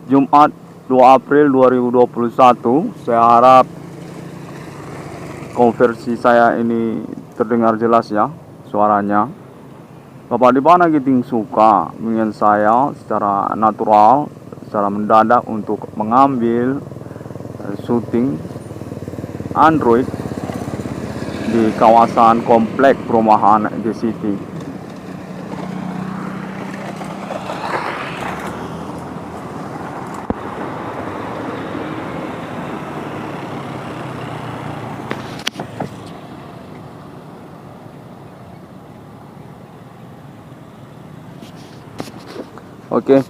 Jumat 2 April 2021. Saya harap konversi saya ini terdengar jelas ya suaranya. Bapak di mana giting suka ingin saya secara natural, secara mendadak untuk mengambil syuting Android di kawasan komplek perumahan The City. Oke.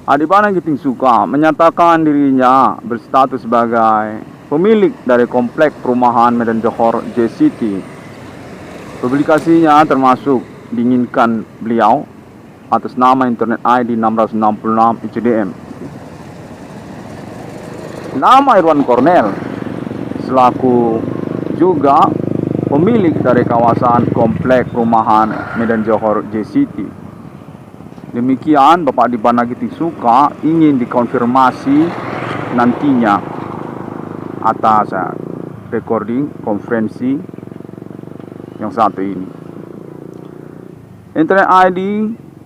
Adipana Giting Suka menyatakan dirinya berstatus sebagai pemilik dari komplek perumahan Medan Johor JCT. Publikasinya termasuk diinginkan beliau atas nama internet ID 666 ICDM. Nama Irwan Cornel selaku juga pemilik dari kawasan komplek perumahan Medan Johor JCT. Demikian Bapak Adipana Giting Suka ingin dikonfirmasi nantinya atas recording konferensi yang satu ini. Internet ID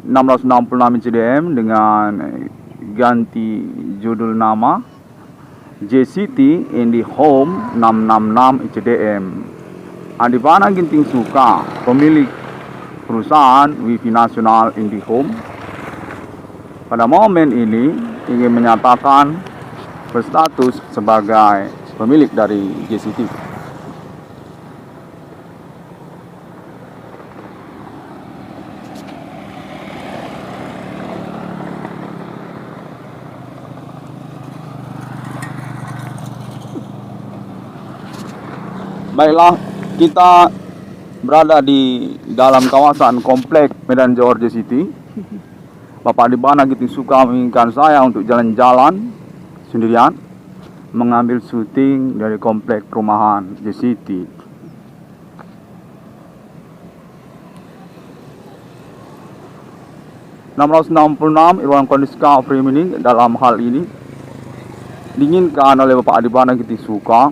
666 ICDM dengan ganti judul nama JCT IndiHome 666 ICDM. Adipana Giting Suka, pemilik perusahaan Wifi nasional IndiHome, pada momen ini ingin menyatakan berstatus sebagai pemilik dari JCT. Baiklah, kita berada di dalam kawasan komplek Medan Johor JCT. Bapak Adipana Giting Suka menginginkan saya untuk jalan-jalan sendirian mengambil syuting dari komplek perumahan JCT. (666) Irwan Kondiska Framing dalam hal ini diinginkan oleh Bapak Adipana Giting Suka,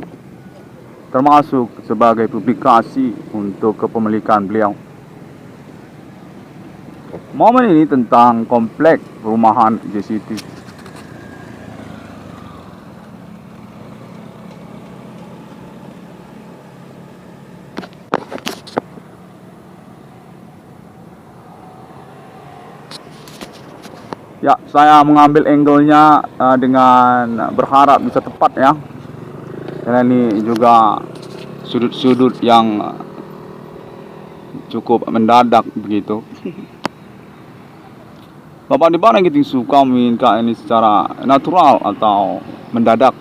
termasuk sebagai publikasi untuk kepemilikan beliau. Momen ini tentang komplek perumahan JCT. Ya, saya mengambil angle-nya dengan berharap bisa tepat ya. Karena ini juga sudut-sudut yang cukup mendadak begitu. Bapak Adipana Giting Suka menginginkan ini secara natural atau mendadak.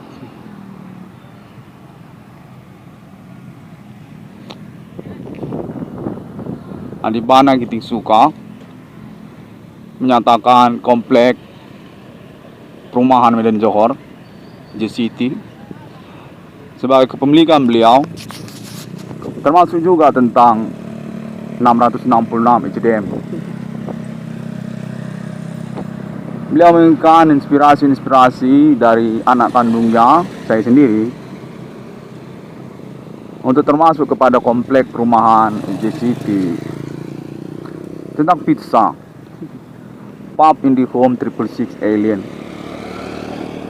Adipana Giting Suka menyatakan komplek perumahan Medan Johor JCT sebagai kepemilikan beliau, termasuk juga tentang 666 ICDM. Beliau menginginkan inspirasi-inspirasi dari anak kandungnya, saya sendiri, untuk termasuk kepada komplek perumahan JCT. Tentang pizza, pub IndiHome 666 Alien.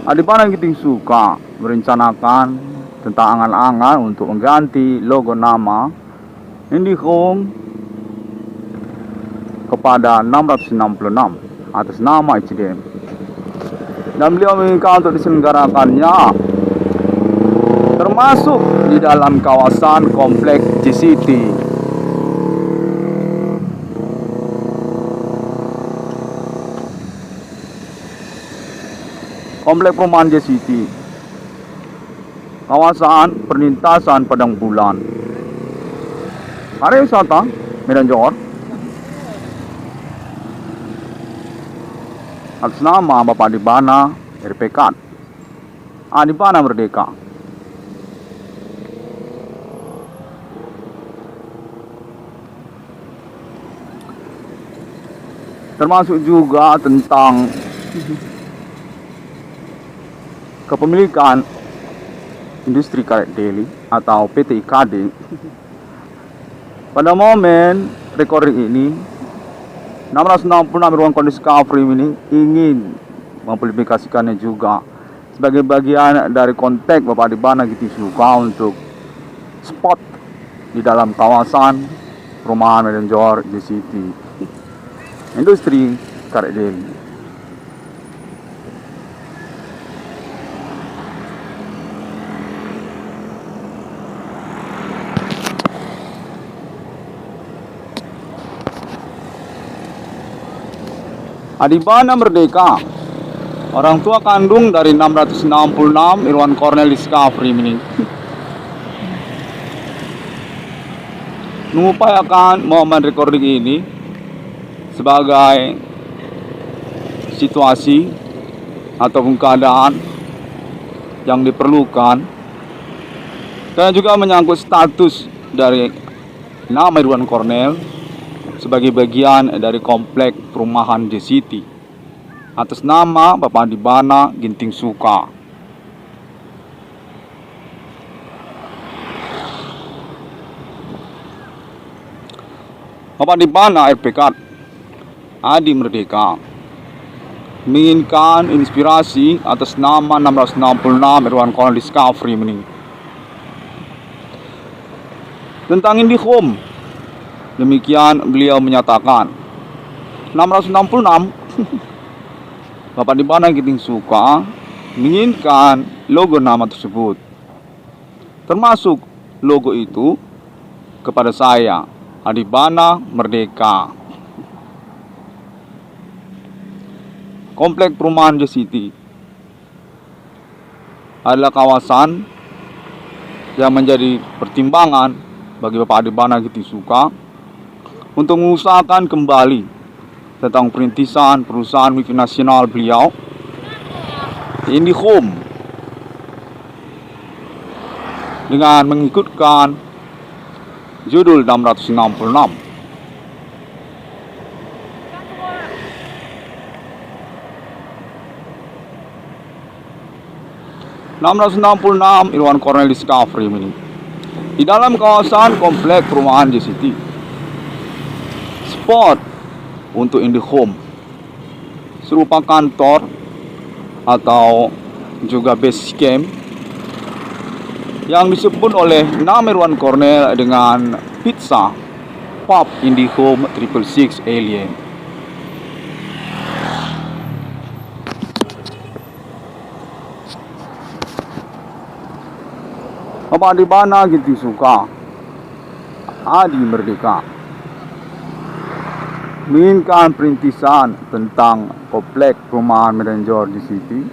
Adipana Giting Suka merencanakan tentang angan-angan untuk mengganti logo nama IndiHome kepada 666 atas nama ICDM. Dan beliau menginginkan untuk diselenggarakannya termasuk di dalam kawasan komplek JCT. Komplek perumahan JCT, kawasan perlintasan Padang Bulan, area wisata Medan Johor, atas nama Bapak Adipana RPK Adipana Merdeka. Termasuk juga tentang Kepemilikan Industri Karet Daily atau PT IKD pada momen recording ini 666 ruang Discovery ini ingin mempublikasikannya juga sebagai bagian dari kontak Bapak Adibana Giting Suka untuk spot di dalam kawasan perumahan Medan Johor JCT Industri Karet Daily. Adibana Merdeka, orang tua kandung dari 666 Irwan Cornel Discovery ini, mengupayakan momen recording ini sebagai situasi ataupun keadaan yang diperlukan dan juga menyangkut status dari nama Irwan Cornel sebagai bagian dari komplek perumahan JCT atas nama Bapak Adibana Giting Suka. Bapak Adibana RPK Adi Merdeka menginginkan inspirasi atas nama 666 Irwan Cornel Discovery ini tentang IndiHome. Demikian beliau menyatakan 666 Bapak Adibana Giting Suka menginginkan logo nama tersebut, termasuk logo itu kepada saya, Adibana Merdeka. Komplek perumahan JCT adalah kawasan yang menjadi pertimbangan bagi Bapak Adibana Giting Suka untuk mengusahakan kembali tentang perintisan perusahaan multinasional beliau IndiHome dengan mengikutkan judul 666. 666 Irwan Cornel Discovery ini di dalam kawasan komplek perumahan JCT. Spot untuk IndiHome serupa kantor atau juga base camp yang disebut oleh nama Irwan Cornel dengan Pizza Pub IndiHome 666 Alien. Bapak Adibana Giting Suka Adi Merdeka menginginkan perintisan tentang komplek perumahan Medan Johor JCT,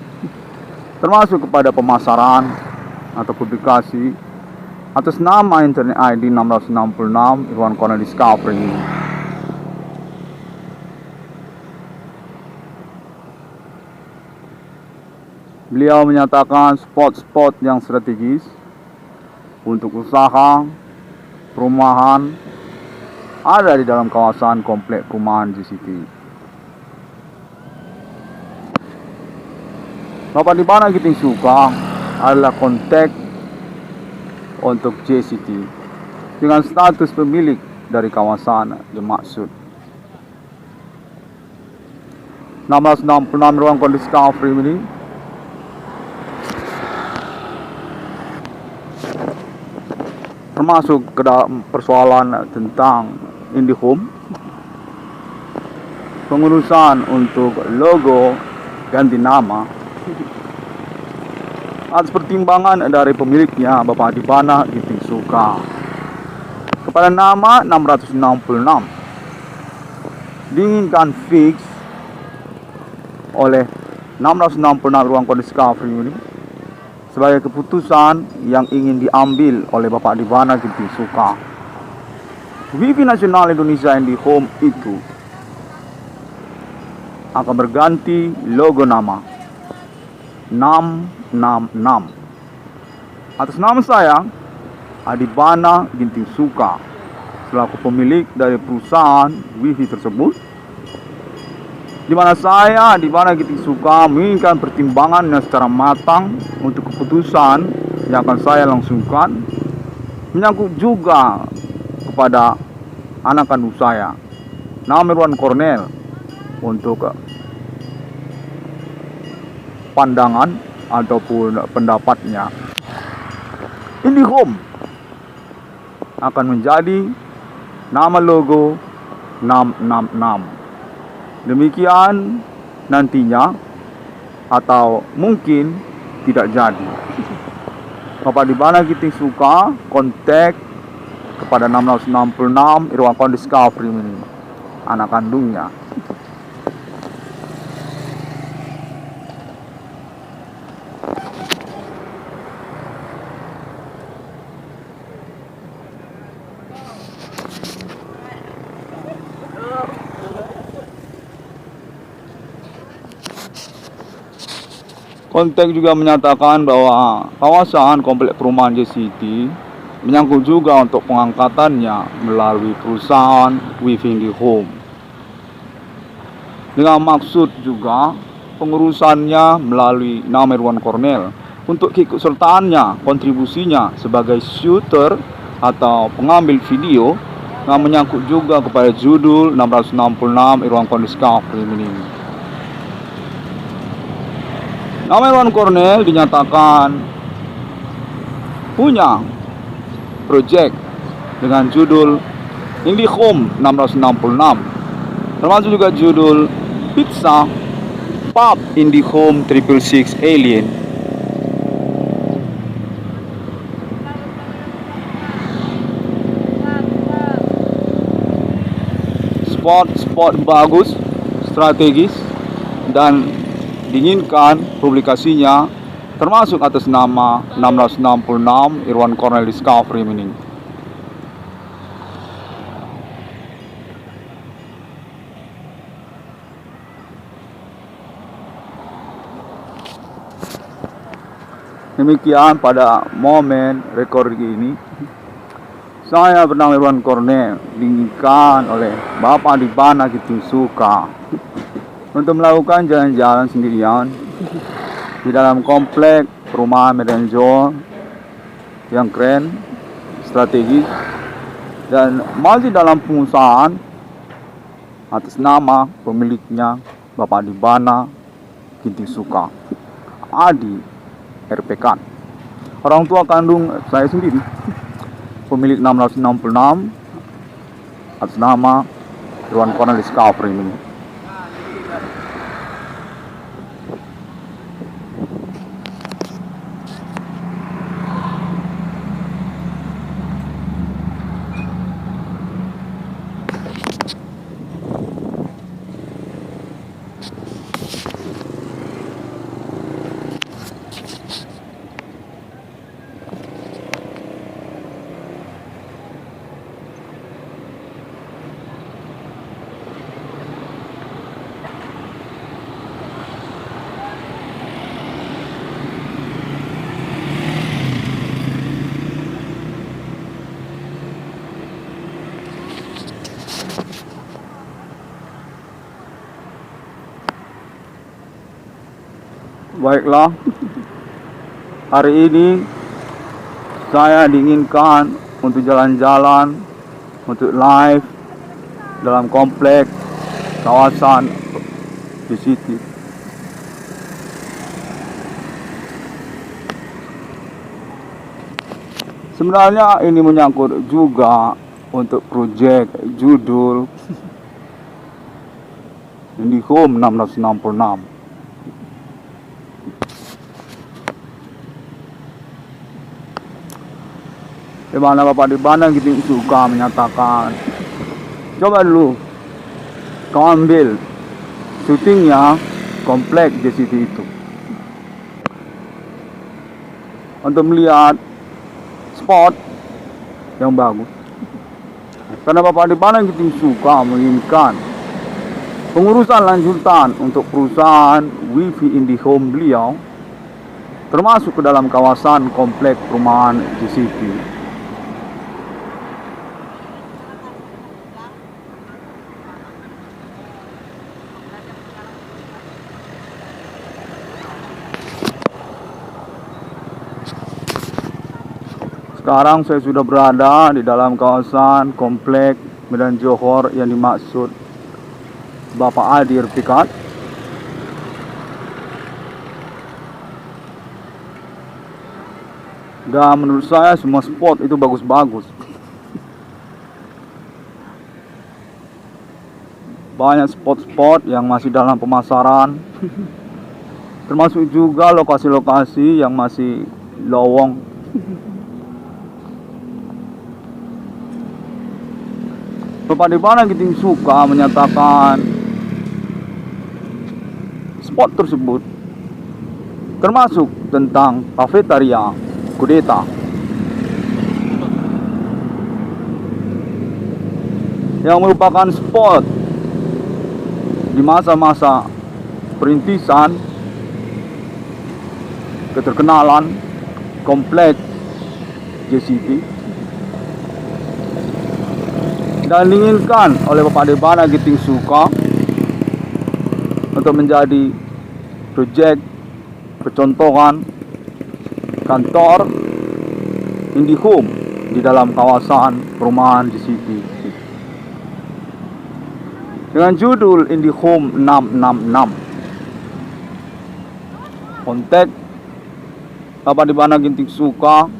termasuk kepada pemasaran atau publikasi atas nama internet ID 666 Irwan Cornel Discovery ini. Beliau menyatakan spot-spot yang strategis untuk usaha perumahan ada di dalam kawasan komplek perumahan JCT. Bapak Adibana Giting Suka adalah kontak untuk JCT dengan status pemilik dari kawasan dimaksud. 666 ruang Discovery ini termasuk ke dalam persoalan tentang IndiHome, pengurusan untuk logo ganti nama atas pertimbangan dari pemiliknya Bapak Adibana Giting Suka kepada nama 666 diinginkan fix oleh 666 ruang Discovery ini sebagai keputusan yang ingin diambil oleh Bapak Adibana Giting Suka. WiFi Nasional Indonesia IndiHome itu akan berganti logo nama 666 atas nama saya, Adibana Giting Suka, selaku pemilik dari perusahaan WiFi tersebut. di mana kita suka menginginkan pertimbangannya secara matang untuk keputusan yang akan saya langsungkan, menyangkut juga kepada anak kandung saya, nama Mirwan Cornel, untuk pandangan ataupun pendapatnya. IndiHome akan menjadi nama logo 666. Demikian nantinya, atau mungkin tidak jadi. Bapak di mana kita suka kontak kepada 666 Irwan Cornel Discovery ini, anak kandungnya. Kontak juga menyatakan bahwa kawasan komplek perumahan JCT menyangkut juga untuk pengangkatannya melalui perusahaan Wifi IndiHome, dengan maksud juga pengurusannya melalui nama Mirwan Cornel untuk keikutsertaannya, kontribusinya sebagai shooter atau pengambil video yang menyangkut juga kepada judul 666 Irwan Cornel Discovery ini. Nama Mirwan Cornel dinyatakan punya proyek dengan judul IndiHome 666, termasuk juga judul Pizza Pub IndiHome 666 Alien. Spot bagus, strategis, dan diinginkan publikasinya termasuk atas nama 666 Irwan Cornel Discovery ini. Demikian pada momen recording ini, saya bernama Irwan Cornel diinginkan oleh Bapak di mana kita suka untuk melakukan jalan-jalan sendirian di dalam komplek perumahan Medanjo yang keren, strategis, dan masih dalam pengusahaan atas nama pemiliknya Bapak Dibana Kinti Suka Adi RPK, orang tua kandung saya sendiri, pemilik 666 atas nama Irwan Cornel Discovery ini. Baiklah, hari ini saya diinginkan untuk jalan-jalan, untuk live dalam komplek kawasan JCT. Sebenarnya ini menyangkut juga untuk proyek judul IndiHome 666. Di mana Bapak di mana kita suka menyatakan, coba dulu kau ambil syutingnya komplek JCT itu untuk melihat spot yang bagus. Karena Bapak di mana kita suka menginginkan pengurusan lanjutan untuk perusahaan Wifi IndiHome beliau, termasuk ke dalam kawasan komplek perumahan JCT. Sekarang saya sudah berada di dalam kawasan komplek Medan Johor yang dimaksud Bapak Adir Pikat. Dan menurut saya semua spot itu bagus-bagus. Banyak spot-spot yang masih dalam pemasaran. Termasuk juga lokasi-lokasi yang masih lowong. Bapak Debana Giting Suka menyatakan spot tersebut termasuk tentang kafetaria kudeta yang merupakan spot di masa-masa perintisan keterkenalan kompleks JCT dan diinginkan oleh Bapak Debana Giting Suka untuk menjadi proyek percontohan kantor IndiHome di dalam kawasan perumahan JCT dengan judul IndiHome 666. Kontak Bapak Debana Giting Suka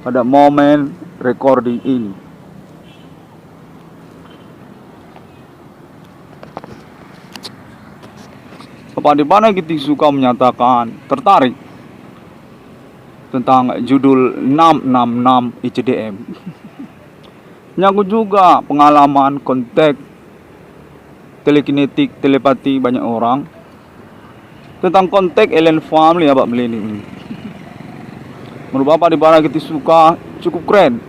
pada momen recording ini. Bapak Debana Giting Suka menyatakan tertarik tentang judul 666 ICDM. Menyangkut juga pengalaman kontak telekinetik, telepati banyak orang tentang kontak alien family abad milenium ini. Menurut Bapak Debana Giting Suka cukup keren.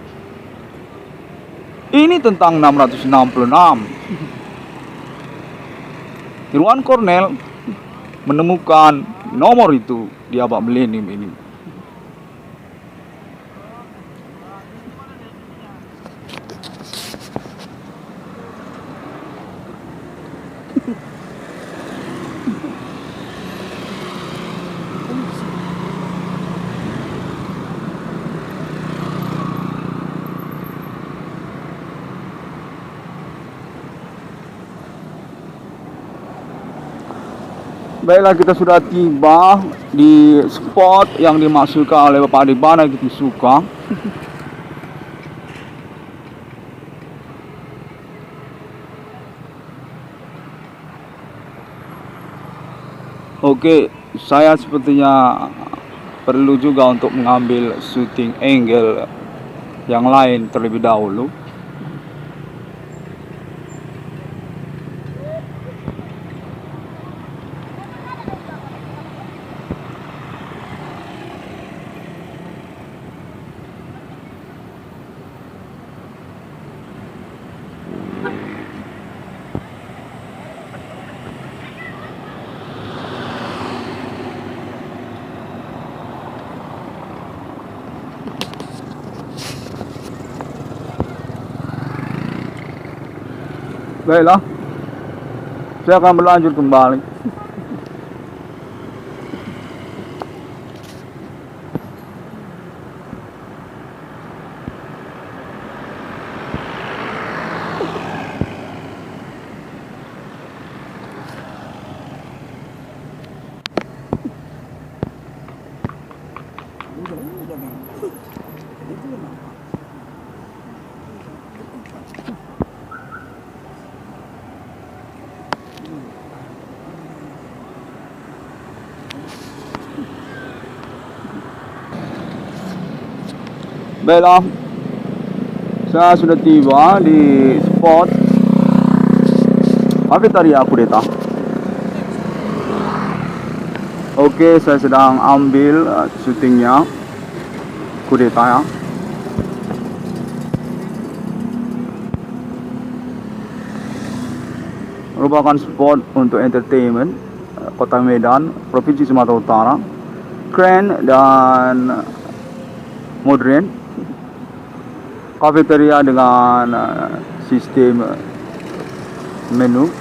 Ini tentang 666. Irwan Cornell menemukan nomor itu di abad milenium ini. Baiklah, kita sudah tiba di spot yang dimaksudkan oleh Bapak Debana Giting Suka. Oke, saya sepertinya perlu juga untuk mengambil shooting angle yang lain terlebih dahulu. Baiklah, saya akan berlanjut kembali. Baiklah, saya sudah tiba di spot kafetaria kudeta. Oke, saya sedang ambil syutingnya kudeta ya. Merupakan spot untuk entertainment Kota Medan, Provinsi Sumatera Utara. Keren dan modern. Kafetaria dengan sistem menu.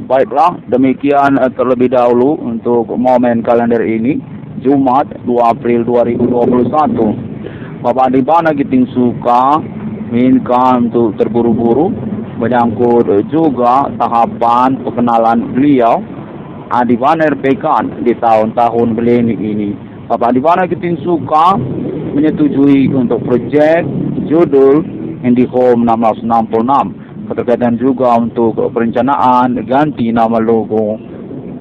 Baiklah, demikian terlebih dahulu untuk momen kalender ini, Jumat 2 April 2021. Bapak di mana kita suka menginginkan untuk terburu-buru menyangkut juga tahapan perkenalan beliau di mana RPK di tahun-tahun beliau ini. Bapak di mana kita suka menyetujui untuk proyek judul IndiHome 1666. Berkaitan juga untuk perencanaan ganti nama logo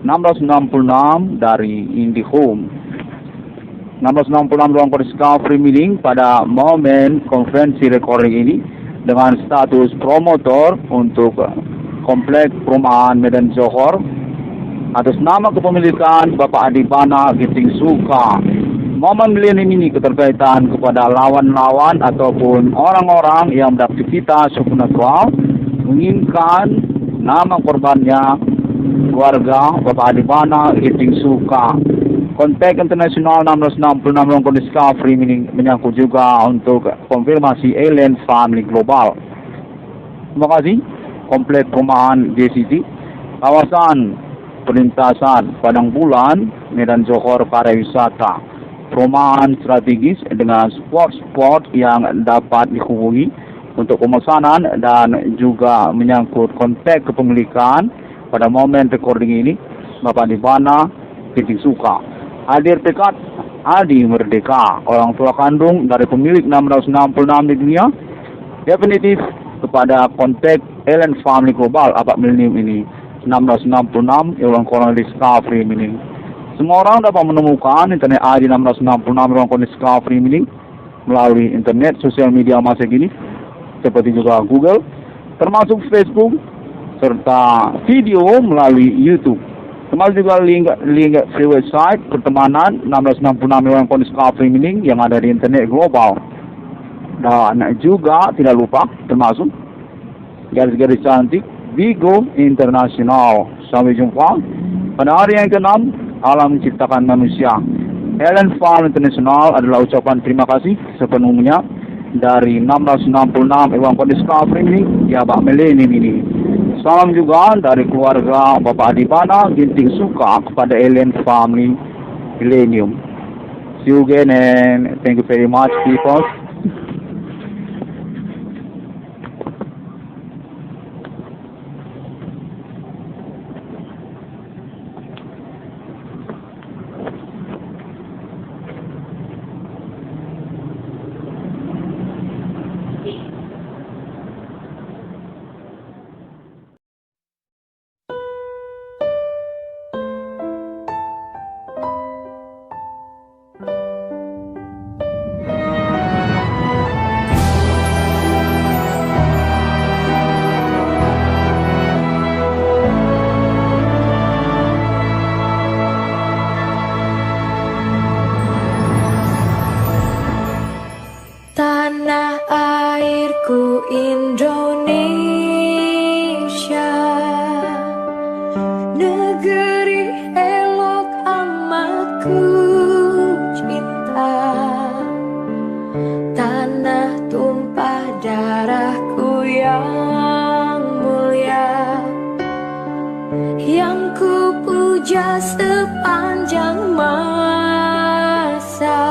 1666 dari IndiHome. 1666 ruang discovery meeting pada momen konferensi recording ini dengan status promotor untuk komplek perumahan Medan Johor atas nama kepemilikan Bapak Adibana Giting Suka. Momen milenium ini keterkaitan kepada lawan-lawan ataupun orang-orang yang beraktivitas supernatural menginginkan nama korbannya keluarga Bapak Adibana Giting Suka. Kontak internasional 1666 Long Discovery menyangkut juga untuk konfirmasi alien family global. Terima kasih. Komplek perumahan JCT, kawasan perlintasan Padang Bulan, Medan Johor Pariwisata. Perumahan strategis dengan spot-spot yang dapat dihubungi untuk pemesanan dan juga menyangkut kontak kepemilikan pada momen recording ini Bapak Adibana Giting Suka. Hadir tekad Adi Merdeka, orang tua kandung dari pemilik 666 di dunia, definitif kepada kontak alien family global abad milenium ini 1666 yang Long Discovery meaning. Semua orang dapat menemukan internet ID 1666 Long Discovery meaning melalui internet sosial media masa kini seperti juga Google, termasuk Facebook serta video melalui YouTube. Termasuk juga link free website pertemanan 1666 Long Discovery meaning yang ada di internet global. Dan juga tidak lupa termasuk garis-garis cantik Vigo International. Sampai jumpa pada hari yang ke-6 alam menciptakan manusia. Alien Farm International adalah ucapan terima kasih sepenuhnya dari 1666 Ewan Discovery ini ya Pak Milenium ini. Salam juga dari keluarga Bapak Adibana Giting Suka kepada Alien Family Millennium. See you again and thank you very much people. Tanah airku Indonesia, negeri elok amat ku cinta. Tanah tumpah darahku yang mulia, yang ku puja sepanjang masa.